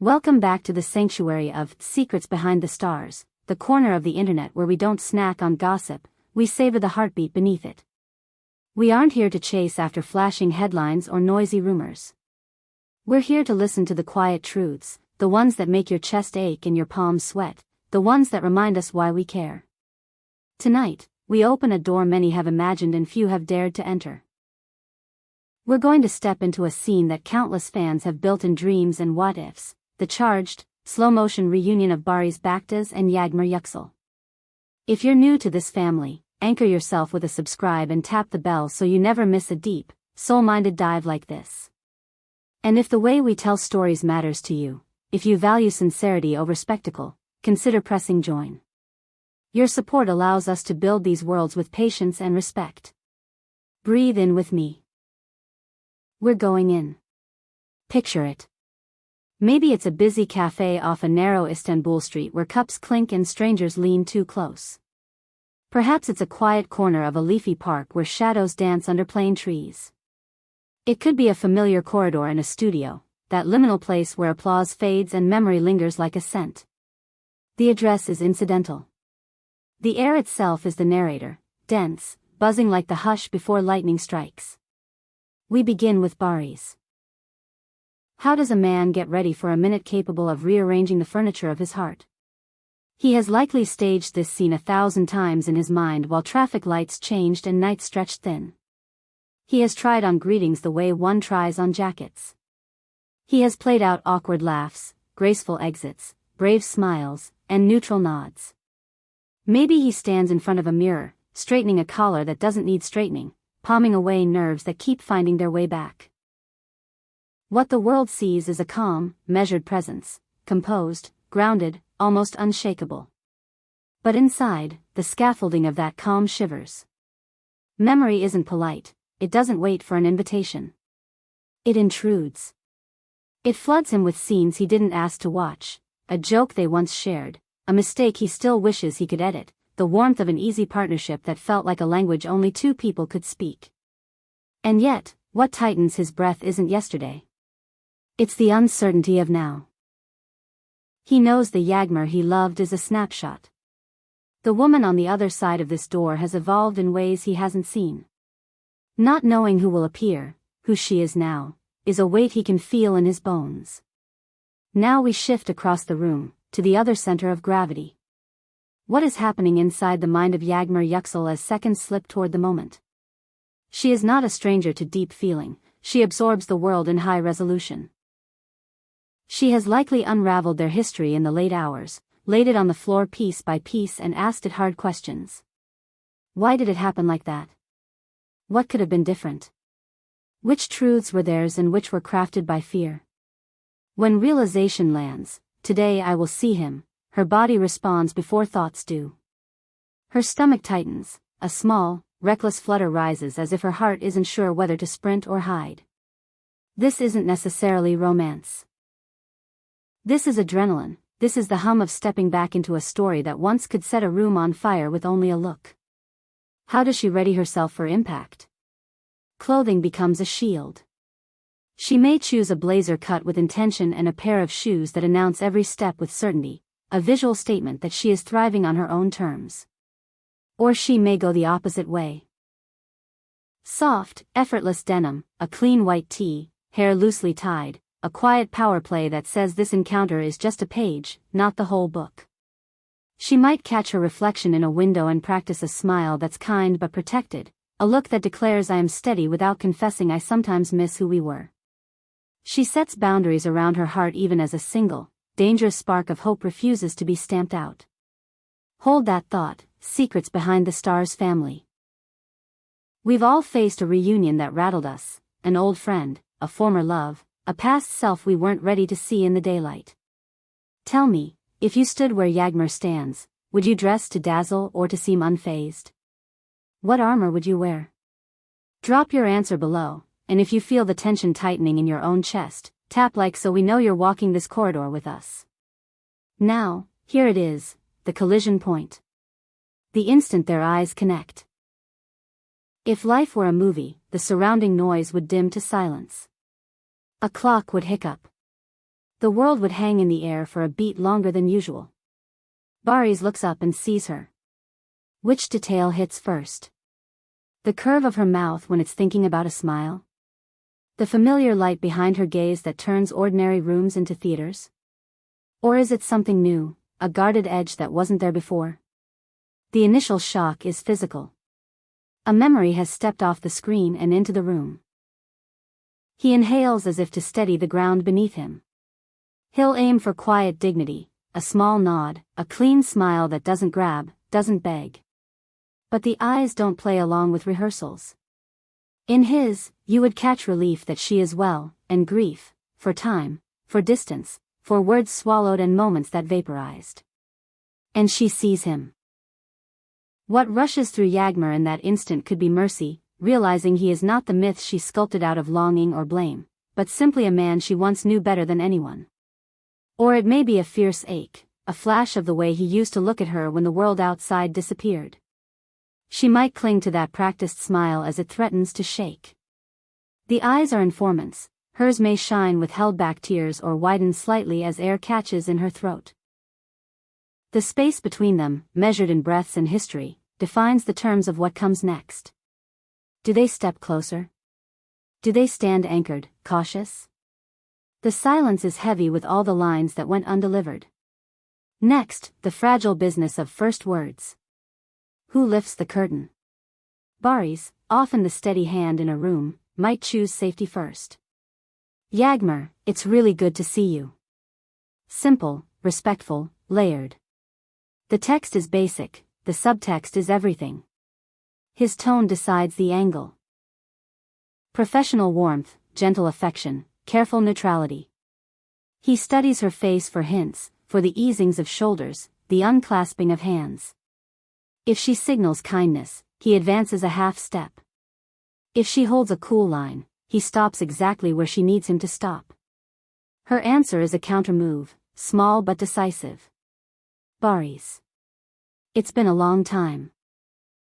Welcome back to the sanctuary of Secrets Behind the Stars, the corner of the internet where we don't snack on gossip, we savor the heartbeat beneath it. We aren't here to chase after flashing headlines or noisy rumors. We're here to listen to the quiet truths, the ones that make your chest ache and your palms sweat, the ones that remind us why we care. Tonight, we open a door many have imagined and few have dared to enter. We're going to step into a scene that countless fans have built in dreams and what-ifs, the charged, slow-motion reunion of Barış Baktas and Yağmur Yüksel. If you're new to this family, anchor yourself with a subscribe and tap the bell so you never miss a deep, soul-minded dive like this. And if the way we tell stories matters to you, if you value sincerity over spectacle, consider pressing join. Your support allows us to build these worlds with patience and respect. Breathe in with me. We're going in. Picture it. Maybe it's a busy cafe off a narrow Istanbul street where cups clink and strangers lean too close. Perhaps it's a quiet corner of a leafy park where shadows dance under plane trees. It could be a familiar corridor in a studio, that liminal place where applause fades and memory lingers like a scent. The address is incidental. The air itself is the narrator, dense, buzzing like the hush before lightning strikes. We begin with Barış. How does a man get ready for a minute capable of rearranging the furniture of his heart? He has likely staged this scene 1,000 times in his mind while traffic lights changed and nights stretched thin. He has tried on greetings the way one tries on jackets. He has played out awkward laughs, graceful exits, brave smiles, and neutral nods. Maybe he stands in front of a mirror, straightening a collar that doesn't need straightening, palming away nerves that keep finding their way back. What the world sees is a calm, measured presence, composed, grounded, almost unshakable. But inside, the scaffolding of that calm shivers. Memory isn't polite, it doesn't wait for an invitation. It intrudes. It floods him with scenes he didn't ask to watch, a joke they once shared, a mistake he still wishes he could edit, the warmth of an easy partnership that felt like a language only two people could speak. And yet, what tightens his breath isn't yesterday. It's the uncertainty of now. He knows the Yağmur he loved is a snapshot. The woman on the other side of this door has evolved in ways he hasn't seen. Not knowing who will appear, who she is now, is a weight he can feel in his bones. Now we shift across the room, to the other center of gravity. What is happening inside the mind of Yağmur Yüksel as seconds slip toward the moment? She is not a stranger to deep feeling, she absorbs the world in high resolution. She has likely unraveled their history in the late hours, laid it on the floor piece by piece and asked it hard questions. Why did it happen like that? What could have been different? Which truths were theirs and which were crafted by fear? When realization lands, today I will see him, her body responds before thoughts do. Her stomach tightens, a small, reckless flutter rises as if her heart isn't sure whether to sprint or hide. This isn't necessarily romance. This is adrenaline, this is the hum of stepping back into a story that once could set a room on fire with only a look. How does she ready herself for impact? Clothing becomes a shield. She may choose a blazer cut with intention and a pair of shoes that announce every step with certainty, a visual statement that she is thriving on her own terms. Or she may go the opposite way. Soft, effortless denim, a clean white tee, hair loosely tied, a quiet power play that says this encounter is just a page, not the whole book. She might catch her reflection in a window and practice a smile that's kind but protected, a look that declares I am steady without confessing I sometimes miss who we were. She sets boundaries around her heart even as a single, dangerous spark of hope refuses to be stamped out. Hold that thought, Secrets Behind the Stars family. We've all faced a reunion that rattled us, an old friend, a former love, a past self we weren't ready to see in the daylight. Tell me, if you stood where Yağmur stands, would you dress to dazzle or to seem unfazed? What armor would you wear? Drop your answer below, and if you feel the tension tightening in your own chest, tap like so we know you're walking this corridor with us. Now, here it is, the collision point. The instant their eyes connect. If life were a movie, the surrounding noise would dim to silence. A clock would hiccup. The world would hang in the air for a beat longer than usual. Barış looks up and sees her. Which detail hits first? The curve of her mouth when it's thinking about a smile? The familiar light behind her gaze that turns ordinary rooms into theaters? Or is it something new, a guarded edge that wasn't there before? The initial shock is physical. A memory has stepped off the screen and into the room. He inhales as if to steady the ground beneath him. He'll aim for quiet dignity, a small nod, a clean smile that doesn't grab, doesn't beg. But the eyes don't play along with rehearsals. In his, you would catch relief that she is well, and grief, for time, for distance, for words swallowed and moments that vaporized. And she sees him. What rushes through Yağmur in that instant could be mercy, realizing he is not the myth she sculpted out of longing or blame, but simply a man she once knew better than anyone. Or it may be a fierce ache, a flash of the way he used to look at her when the world outside disappeared. She might cling to that practiced smile as it threatens to shake. The eyes are informants, hers may shine with held-back tears or widen slightly as air catches in her throat. The space between them, measured in breaths and history, defines the terms of what comes next. Do they step closer? Do they stand anchored, cautious? The silence is heavy with all the lines that went undelivered. Next, the fragile business of first words. Who lifts the curtain? Barış, often the steady hand in a room, might choose safety first. Yağmur, it's really good to see you. Simple, respectful, layered. The text is basic, the subtext is everything. His tone decides the angle. Professional warmth, gentle affection, careful neutrality. He studies her face for hints, for the easings of shoulders, the unclasping of hands. If she signals kindness, he advances a half step. If she holds a cool line, he stops exactly where she needs him to stop. Her answer is a countermove, small but decisive. Barış. It's been a long time.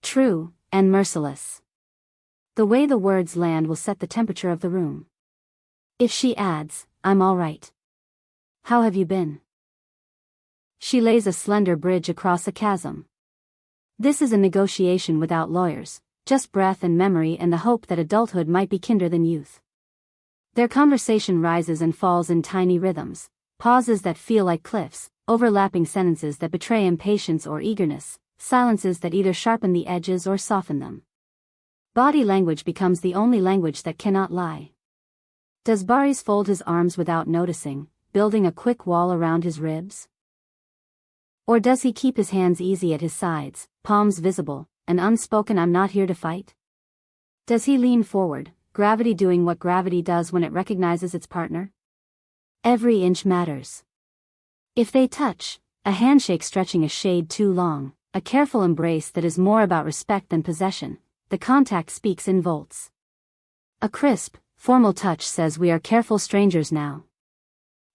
True, and merciless. The way the words land will set the temperature of the room. If she adds, I'm all right. How have you been? She lays a slender bridge across a chasm. This is a negotiation without lawyers, just breath and memory and the hope that adulthood might be kinder than youth. Their conversation rises and falls in tiny rhythms, pauses that feel like cliffs, overlapping sentences that betray impatience or eagerness, silences that either sharpen the edges or soften them. Body language becomes the only language that cannot lie. Does Barış fold his arms without noticing, building a quick wall around his ribs? Or does he keep his hands easy at his sides, palms visible, an unspoken I'm not here to fight? Does he lean forward, gravity doing what gravity does when it recognizes its partner? Every inch matters. If they touch, a handshake stretching a shade too long, a careful embrace that is more about respect than possession, the contact speaks in volts. A crisp, formal touch says we are careful strangers now.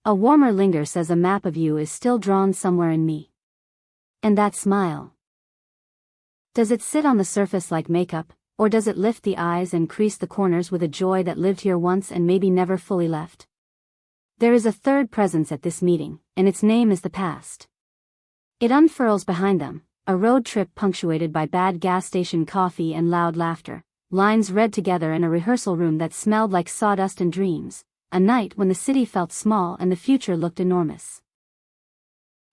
A warmer linger says a map of you is still drawn somewhere in me. And that smile. Does it sit on the surface like makeup, or does it lift the eyes and crease the corners with a joy that lived here once and maybe never fully left? There is a third presence at this meeting, and its name is the past. It unfurls behind them, a road trip punctuated by bad gas station coffee and loud laughter, lines read together in a rehearsal room that smelled like sawdust and dreams, a night when the city felt small and the future looked enormous.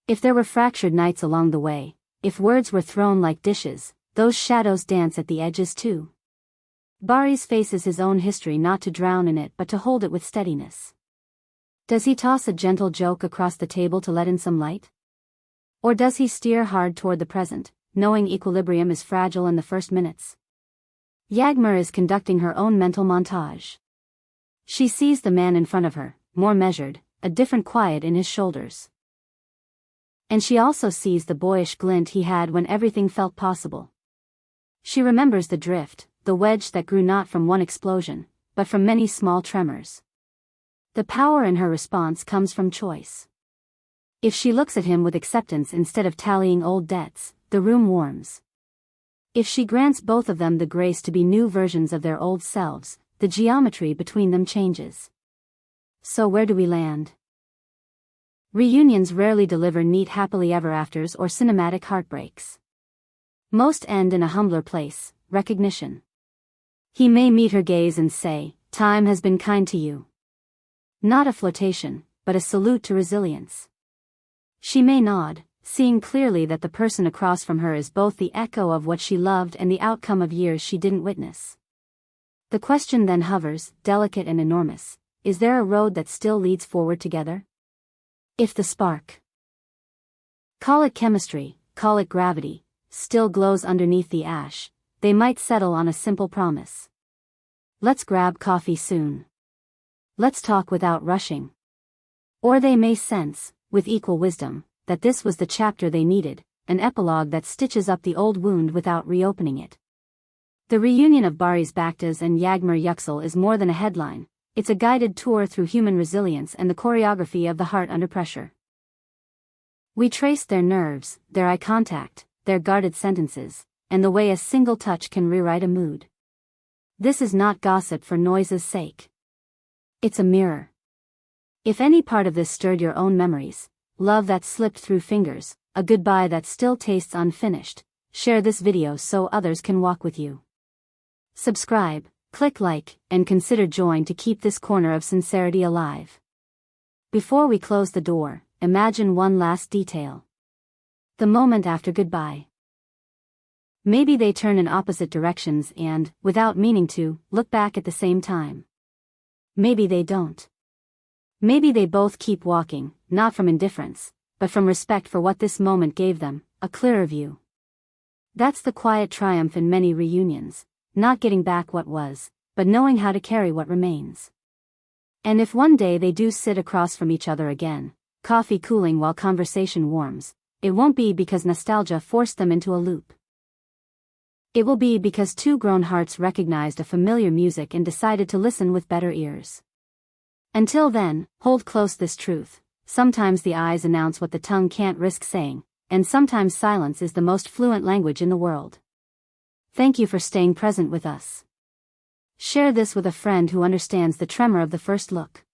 If there were fractured nights along the way, if words were thrown like dishes, those shadows dance at the edges too. Barış faces his own history not to drown in it but to hold it with steadiness. Does he toss a gentle joke across the table to let in some light? Or does he steer hard toward the present, knowing equilibrium is fragile in the first minutes? Yağmur is conducting her own mental montage. She sees the man in front of her, more measured, a different quiet in his shoulders. And she also sees the boyish glint he had when everything felt possible. She remembers the drift, the wedge that grew not from one explosion, but from many small tremors. The power in her response comes from choice. If she looks at him with acceptance instead of tallying old debts, the room warms. If she grants both of them the grace to be new versions of their old selves, the geometry between them changes. So where do we land? Reunions rarely deliver neat happily ever afters or cinematic heartbreaks. Most end in a humbler place, recognition. He may meet her gaze and say, "Time has been kind to you." Not a flirtation, but a salute to resilience. She may nod, seeing clearly that the person across from her is both the echo of what she loved and the outcome of years she didn't witness. The question then hovers, delicate and enormous: is there a road that still leads forward together? If the spark, call it chemistry, call it gravity, still glows underneath the ash, they might settle on a simple promise. Let's grab coffee soon. Let's talk without rushing. Or they may sense, with equal wisdom, that this was the chapter they needed, an epilogue that stitches up the old wound without reopening it. The reunion of Barış Baktas and Yağmur Yüksel is more than a headline, it's a guided tour through human resilience and the choreography of the heart under pressure. We traced their nerves, their eye contact, their guarded sentences, and the way a single touch can rewrite a mood. This is not gossip for noise's sake. It's a mirror. If any part of this stirred your own memories, love that slipped through fingers, a goodbye that still tastes unfinished, share this video so others can walk with you. Subscribe, click like, and consider join to keep this corner of sincerity alive. Before we close the door, imagine one last detail. The moment after goodbye. Maybe they turn in opposite directions and, without meaning to, look back at the same time. Maybe they don't. Maybe they both keep walking, not from indifference, but from respect for what this moment gave them, a clearer view. That's the quiet triumph in many reunions, not getting back what was, but knowing how to carry what remains. And if one day they do sit across from each other again, coffee cooling while conversation warms, it won't be because nostalgia forced them into a loop. It will be because two grown hearts recognized a familiar music and decided to listen with better ears. Until then, hold close this truth: sometimes the eyes announce what the tongue can't risk saying, and sometimes silence is the most fluent language in the world. Thank you for staying present with us. Share this with a friend who understands the tremor of the first look.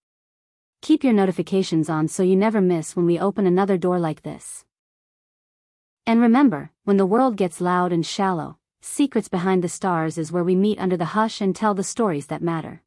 Keep your notifications on so you never miss when we open another door like this. And remember, when the world gets loud and shallow, secrets behind the stars is where we meet under the hush and tell the stories that matter.